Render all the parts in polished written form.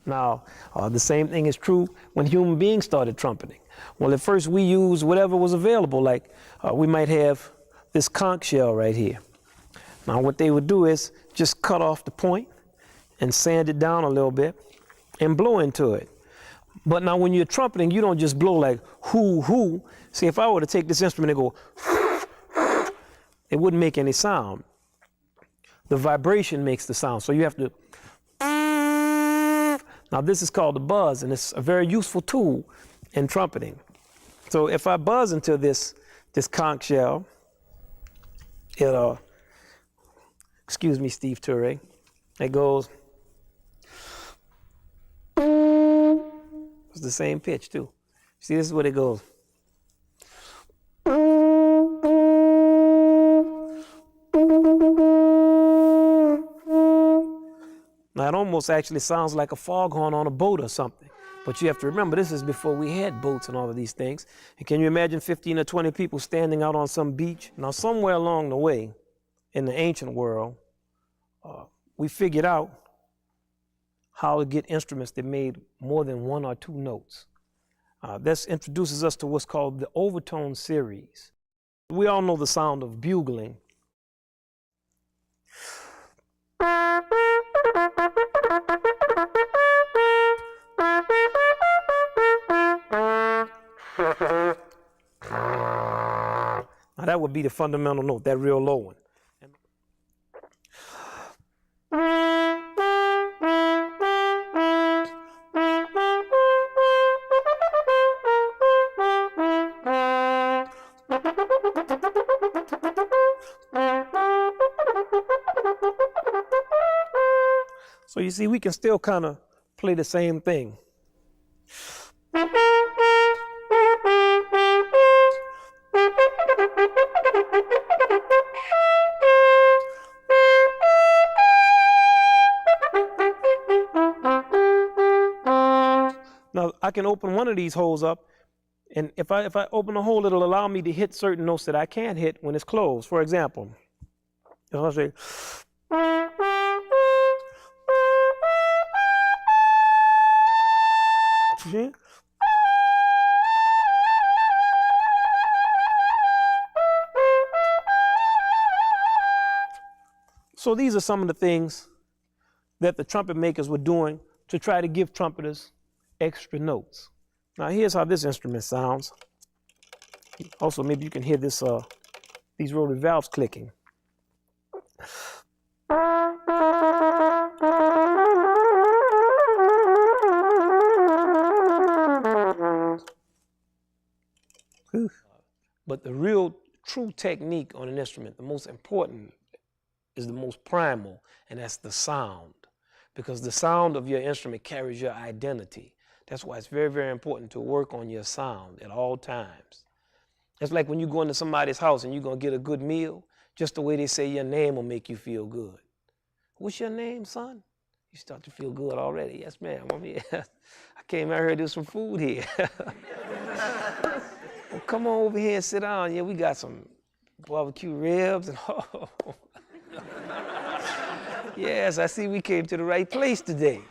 Now, the same thing is true when human beings started trumpeting. Well, at first we used whatever was available, like we might have this conch shell right here. Now, what they would do is just cut off the point and sand it down a little bit and blow into it. But now when you're trumpeting, you don't just blow like hoo, hoo. See, if I were to take this instrument and go, it wouldn't make any sound. The vibration makes the sound, so you have to. Now this is called the buzz, and it's a very useful tool in trumpeting. So if I buzz into this conch shell, it excuse me, Steve Ture, it goes. It's the same pitch too. See, this is what it goes. Now it almost actually sounds like a foghorn on a boat or something. But you have to remember, this is before we had boats and all of these things. And can you imagine 15 or 20 people standing out on some beach? Now somewhere along the way in the ancient world, we figured out how to get instruments that made more than one or two notes. This introduces us to what's called the overtone series. We all know the sound of bugling. Now that would be the fundamental note, that real low one. So you see, we can still kind of play the same thing. Now, I can open one of these holes up, and if I open a hole, it'll allow me to hit certain notes that I can't hit when it's closed. For example, if I say, see? So these are some of the things that the trumpet makers were doing to try to give trumpeters extra notes. Now here's how this instrument sounds. Also, maybe you can hear this these rotary valves clicking. But the real true technique on an instrument, the most important, is the most primal, and that's the sound. Because the sound of your instrument carries your identity. That's why it's very, very important to work on your sound at all times. It's like when you go into somebody's house and you're going to get a good meal, just the way they say your name will make you feel good. What's your name, son? You start to feel good already. Yes, ma'am. I'm here. I came out here to do some food here. Well, come on over here and sit down. Yeah, we got some barbecue ribs and oh. Yes, I see we came to the right place today.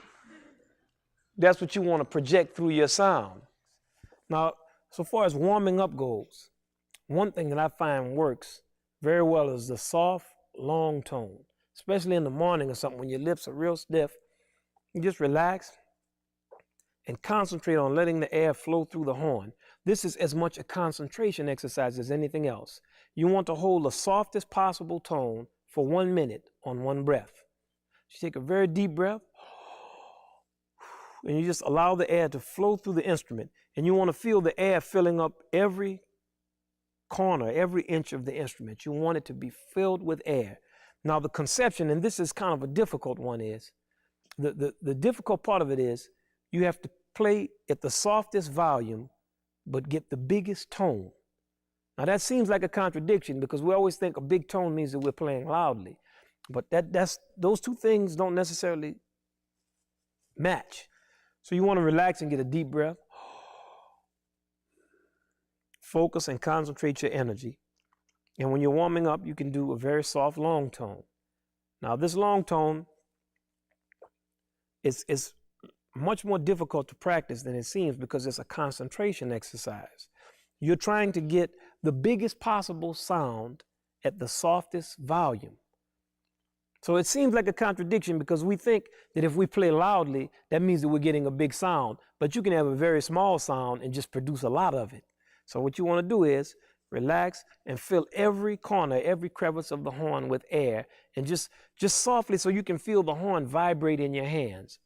That's what you want to project through your sound. Now, so far as warming up goes, one thing that I find works very well is the soft, long tone, especially in the morning or something when your lips are real stiff. You just relax and concentrate on letting the air flow through the horn. This is as much a concentration exercise as anything else. You want to hold the softest possible tone for 1 minute on one breath. You take a very deep breath, and you just allow the air to flow through the instrument. And you want to feel the air filling up every corner, every inch of the instrument. You want it to be filled with air. Now the conception, and this is kind of a difficult one, is, the difficult part of it is you have to play at the softest volume, but get the biggest tone. Now that seems like a contradiction because we always think a big tone means that we're playing loudly. But those two things don't necessarily match. So you want to relax and get a deep breath. Focus and concentrate your energy. And when you're warming up, you can do a very soft, long tone. Now this long tone is much more difficult to practice than it seems because it's a concentration exercise. You're trying to get the biggest possible sound at the softest volume. So it seems like a contradiction because we think that if we play loudly, that means that we're getting a big sound, but you can have a very small sound and just produce a lot of it. So what you want to do is relax and fill every corner, every crevice of the horn with air, and just softly so you can feel the horn vibrate in your hands.